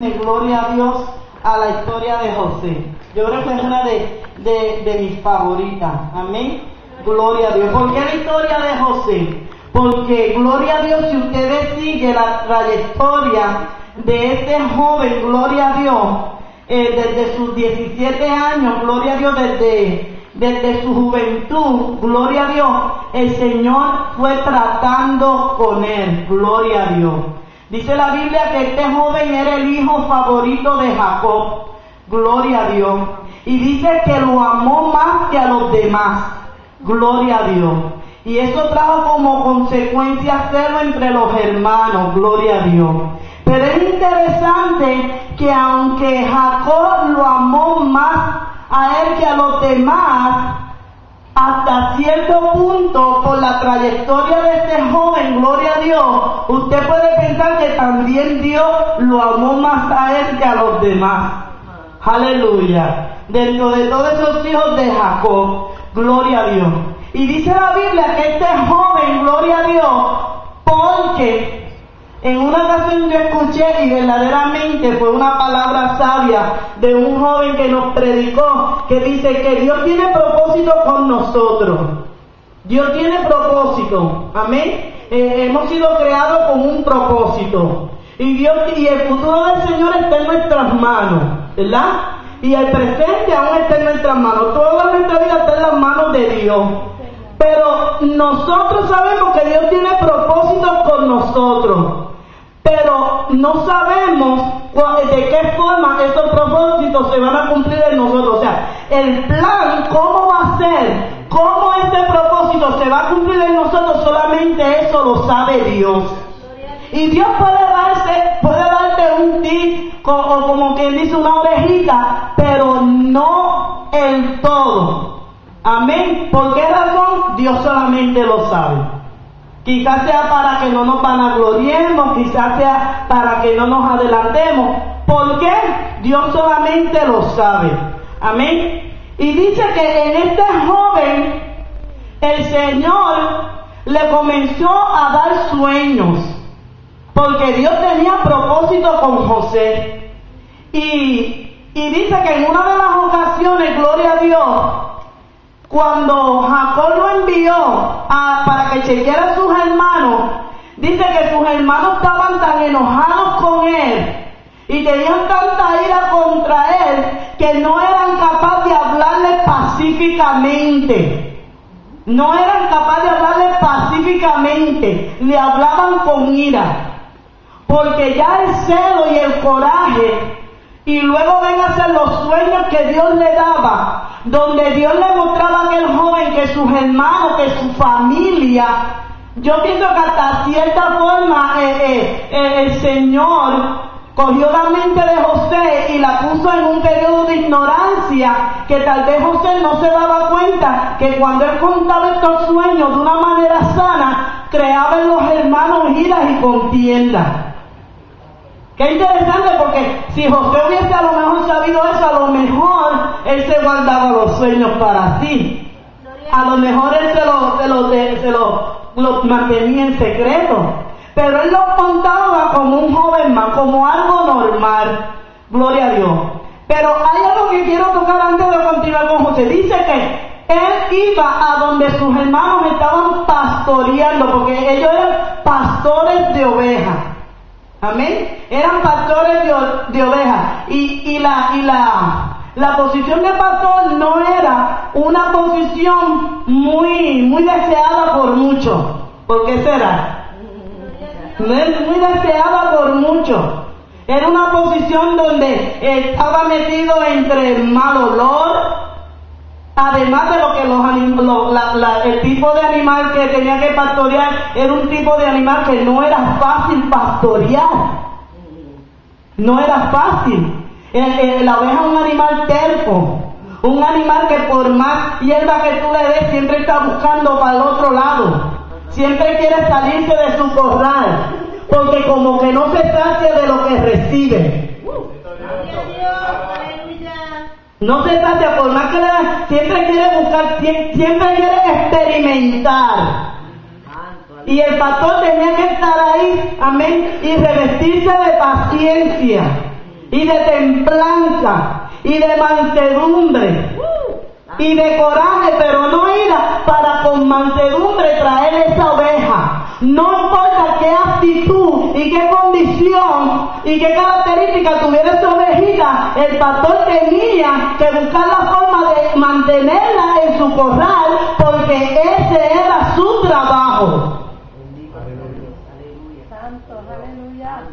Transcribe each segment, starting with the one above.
Gloria a Dios a la historia de José. Yo creo que es una de mis favoritas. Amén. Gloria a Dios. ¿Por qué la historia de José? Porque gloria a Dios, si ustedes siguen la trayectoria de este joven, gloria a Dios, desde sus 17 años, gloria a Dios, desde su juventud, gloria a Dios, el Señor fue tratando con él, gloria a Dios. Dice la Biblia que este joven era el hijo favorito de Jacob, gloria a Dios. Y dice que lo amó más que a los demás, gloria a Dios. Y eso trajo como consecuencia celo entre los hermanos, gloria a Dios. Pero es interesante que aunque Jacob lo amó más a él que a los demás, hasta cierto punto, por la trayectoria de este joven, gloria a Dios, usted puede pensar que también Dios lo amó más a él que a los demás. Aleluya. Dentro de todos esos hijos de Jacob, gloria a Dios. Y dice la Biblia que este joven, gloria a Dios, porque en una ocasión yo escuché y verdaderamente fue una palabra sabia de un joven que nos predicó, que dice que Dios tiene propósito con nosotros. Dios tiene propósito, amén. Hemos sido creados con un propósito. Y el futuro del Señor está en nuestras manos, ¿verdad? Y el presente aún está en nuestras manos. Toda nuestra vida está en las manos de Dios. Pero nosotros sabemos que Dios tiene propósitos con nosotros. Pero no sabemos de qué forma esos propósitos se van a cumplir en nosotros. O sea, el plan, cómo va a ser, cómo ese propósito se va a cumplir en nosotros, solamente eso lo sabe Dios. Y Dios puede darte un tip, o como quien dice una orejita, pero no el todo. Amén. ¿Por qué razón? Dios solamente lo sabe. Quizás sea para que no nos vanagloriemos, quizás sea para que no nos adelantemos. ¿Por qué? Dios solamente lo sabe. Amén. Y dice que en este joven el Señor le comenzó a dar sueños, porque Dios tenía propósito con José. Y dice que en una de las ocasiones, gloria a Dios, cuando Jacob lo envió para que chequeara a sus hermanos, dice que sus hermanos estaban tan enojados con él y tenían tanta ira contra él que no eran capaces de hablarle pacíficamente. No eran capaces de hablarle pacíficamente, le hablaban con ira, porque ya el celo y el coraje, y luego ven a ser los sueños que Dios le daba, donde Dios le mostraba a aquel joven que sus hermanos, que su familia, yo pienso que hasta cierta forma el Señor cogió la mente de José y la puso en un periodo de ignorancia, que tal vez José no se daba cuenta que cuando él contaba estos sueños de una manera sana, creaba en los hermanos iras y contiendas. Qué interesante, porque si José hubiese a lo mejor sabido eso, a lo mejor él se guardaba los sueños para sí. A lo mejor él se lo mantenía en secreto. Pero él lo contaba como un joven más, como algo normal. Gloria a Dios. Pero hay algo que quiero tocar antes de continuar con José. Dice que él iba a donde sus hermanos estaban pastoreando, porque ellos eran pastores de ovejas. Amén. Eran pastores de ovejas. Y la posición de pastor no era una posición muy deseada por muchos. ¿Por qué será? No es muy deseada por muchos. Era una posición donde estaba metido entre mal olor, además de lo que el tipo de animal que tenía que pastorear era un tipo de animal que no era fácil pastorear. No era fácil. La oveja es un animal terco, un animal que por más hierba que tú le des siempre está buscando para el otro lado, siempre quiere salirse de su corral, porque como que no se sacia de lo que recibe. No se sacia, por más que le den, siempre quiere buscar, siempre quiere experimentar. Y el pastor tenía que estar ahí, amén, y revestirse de paciencia. y de templanza, y de mansedumbre, y de coraje, pero no ira para con mansedumbre traer esa oveja. No importa qué actitud y qué condición y qué característica tuviera esa ovejita, el pastor tenía que buscar la forma de mantenerla en su corral, porque ese era su trabajo.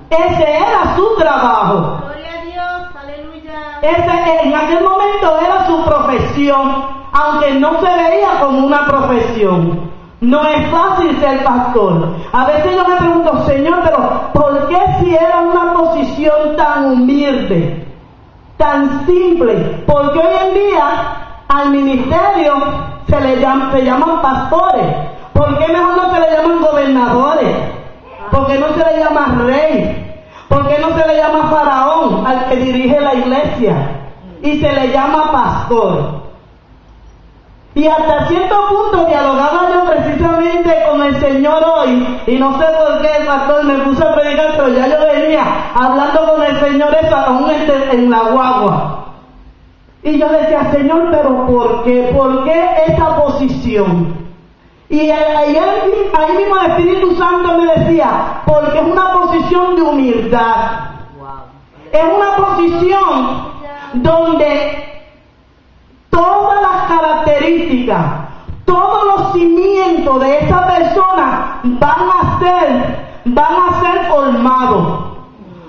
Ese era su trabajo. Gloria a Dios, aleluya. Ese en aquel momento era su profesión, aunque no se veía como una profesión. No es fácil ser pastor. A veces yo me pregunto, Señor, pero ¿por qué si era una posición tan humilde, tan simple? Porque hoy en día al ministerio se llaman pastores. ¿Por qué mejor no se le llaman gobernadores? ¿Por qué no se le llama rey? ¿Por qué no se le llama faraón al que dirige la iglesia? Y se le llama pastor. Y hasta cierto punto dialogaba yo precisamente con el Señor hoy, y no sé por qué el pastor me puso a predicar, pero ya yo venía hablando con el Señor eso aún en la guagua. Y yo decía, Señor, pero ¿por qué? ¿Por qué esa posición? Y ahí mismo el Espíritu Santo me decía, porque es una posición de humildad. Es una posición donde todas las características, todos los cimientos de esa persona van a ser formados.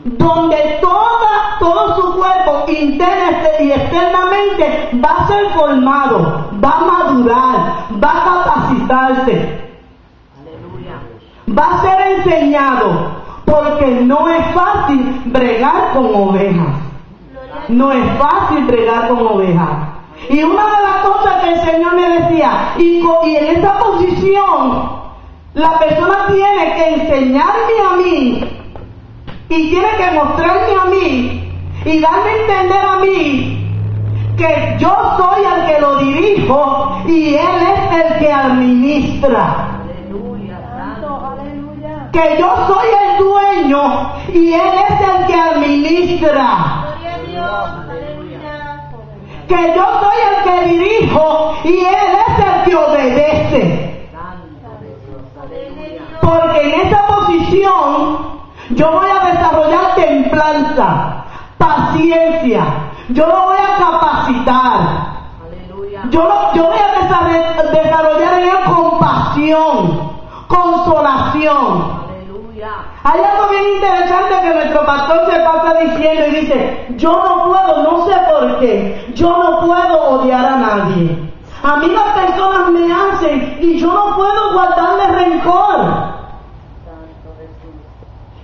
Donde todo su cuerpo interno y externamente va a ser formado, va a madurar, va a capacitarse. Aleluya. Va a ser enseñado, porque no es fácil bregar con ovejas. No es fácil bregar con ovejas. Y una de las cosas que el Señor me decía, y en esa posición, la persona tiene que enseñarme a mí, y tiene que mostrarme a mí, y darme a entender a mí, que yo soy el que lo dirijo, y Él es el que administra. Aleluya, santo, aleluya. Que yo soy el dueño, y Él es el que administra. Gloria a Dios, aleluya. Que yo soy el que dirijo, y Él es el que obedece. Porque en esa posición yo voy a desarrollar templanza, paciencia, yo lo voy a capacitar. Aleluya. Yo voy a desarrollar en él compasión, consolación. Aleluya. Hay algo bien interesante que nuestro pastor se pasa diciendo y dice, yo no puedo, no sé por qué, yo no puedo odiar a nadie. A mí las personas me hacen y yo no puedo guardarle rencor.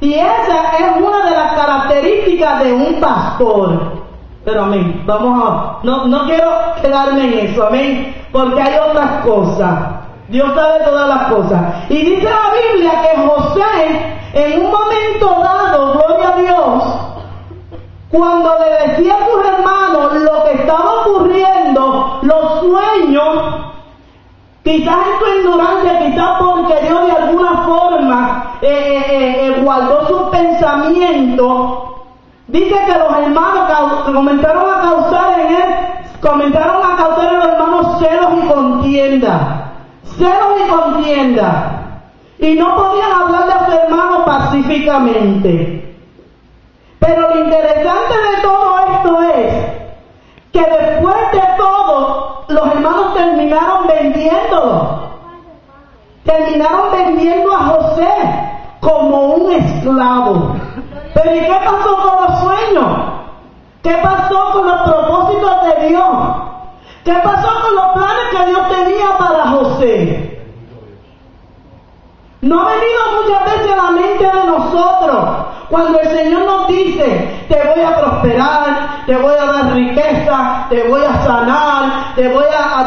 Y esa es una de las características de un pastor. Pero amén, no quiero quedarme en eso, amén, porque hay otras cosas. Dios sabe todas las cosas. Y dice la Biblia que José, en un momento dado, gloria a Dios, cuando le decía a sus hermanos lo que estaba ocurriendo, los sueños, quizás en su ignorancia, quizás porque Dios de alguna forma guardó sus pensamientos, dice que los hermanos comenzaron a causar en los hermanos celos y contienda, y no podían hablarle a su hermano pacíficamente. Pero lo interesante de todo esto es que después de todo, los hermanos terminaron vendiendo a José como un esclavo. Pero ¿y qué pasó con los sueños? ¿Qué pasó con los propósitos de Dios? ¿Qué pasó con los planes que Dios tenía para José? ¿No ha venido muchas veces a la mente de nosotros cuando el Señor nos dice, te voy a prosperar, te voy a dar riqueza, te voy a sanar,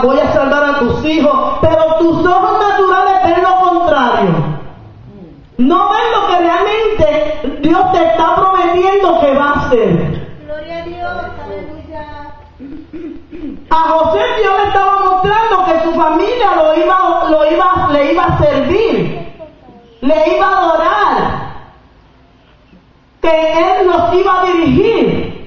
voy a salvar a tus hijos, pero tus ojos naturales ven lo contrario? No ven lo que realmente Dios te está prometiendo que va a hacer. Gloria a Dios, aleluya. A José Dios le estaba mostrando que su familia le iba a servir, le iba a adorar, que Él los iba a dirigir.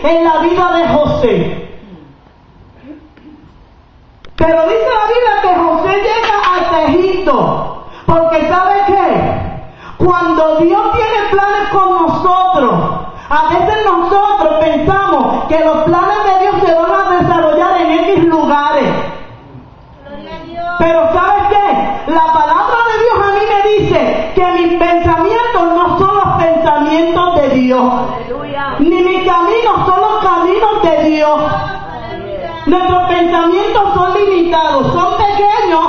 en la vida de José. Pero dice la Biblia que José llega hasta Egipto, porque ¿sabe qué? Cuando Dios tiene planes con nosotros, a veces nosotros pensamos que los planes de Dios se van a desarrollar en X lugares. Pero ¿sabes qué? La palabra de Dios a mí me dice que mis pensamientos no son los pensamientos de Dios. Ni mis caminos son los caminos de Dios. Nuestros pensamientos son limitados, son pequeños,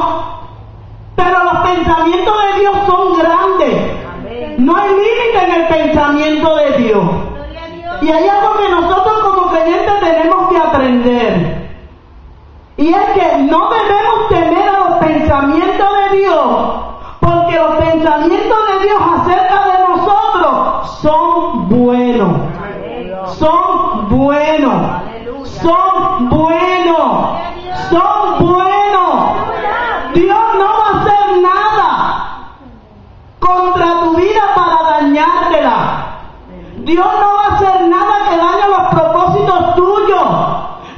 pero los pensamientos de Dios son grandes. No hay límite en el pensamiento de Dios. Y hay algo que nosotros como creyentes tenemos que aprender. Y es que no debemos temer a los pensamientos de Dios, porque los pensamientos de Dios acerca de nosotros son buenos. Son buenos. Son buenos. Son buenos. Dios no va a hacer nada contra tu vida para dañártela. Dios no va a hacer nada que dañe los propósitos tuyos.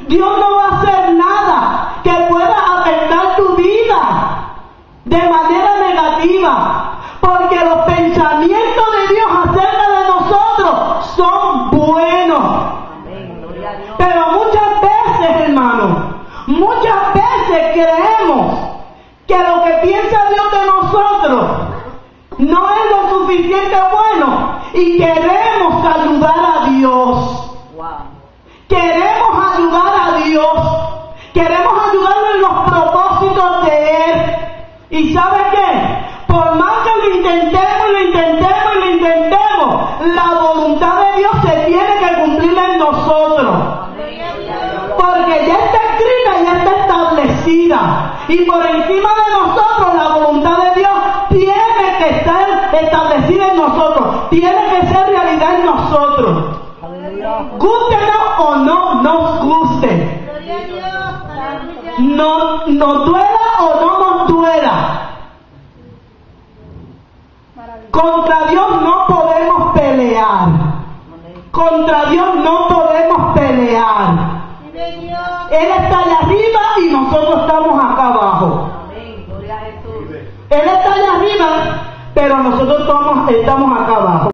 Dios no va a hacer nada que pueda afectar tu vida de manera negativa, porque los pensamientos de Dios acerca de nosotros son buenos. Pero muchas veces, hermano, muchas veces creemos que lo que piensa Dios de nosotros no es lo suficiente bueno y queremos ayudar a Dios. Queremos ayudar a Dios. Queremos ayudarlo en los propósitos de Él. ¿Y sabe qué? Por más que lo intentemos, la voluntad de Dios se tiene que cumplir en nosotros. Porque ya está escrita, ya está establecida. Y por encima de nosotros, la voluntad de Dios tiene que estar establecida en nosotros. Tiene que ser realidad en nosotros. Gústenos o no nos guste. Nos duela o no nos duela. Contra Dios no podemos pelear. Contra Dios no podemos pelear. Él está allá arriba y nosotros estamos acá abajo. Él está allá arriba, pero nosotros estamos acá abajo.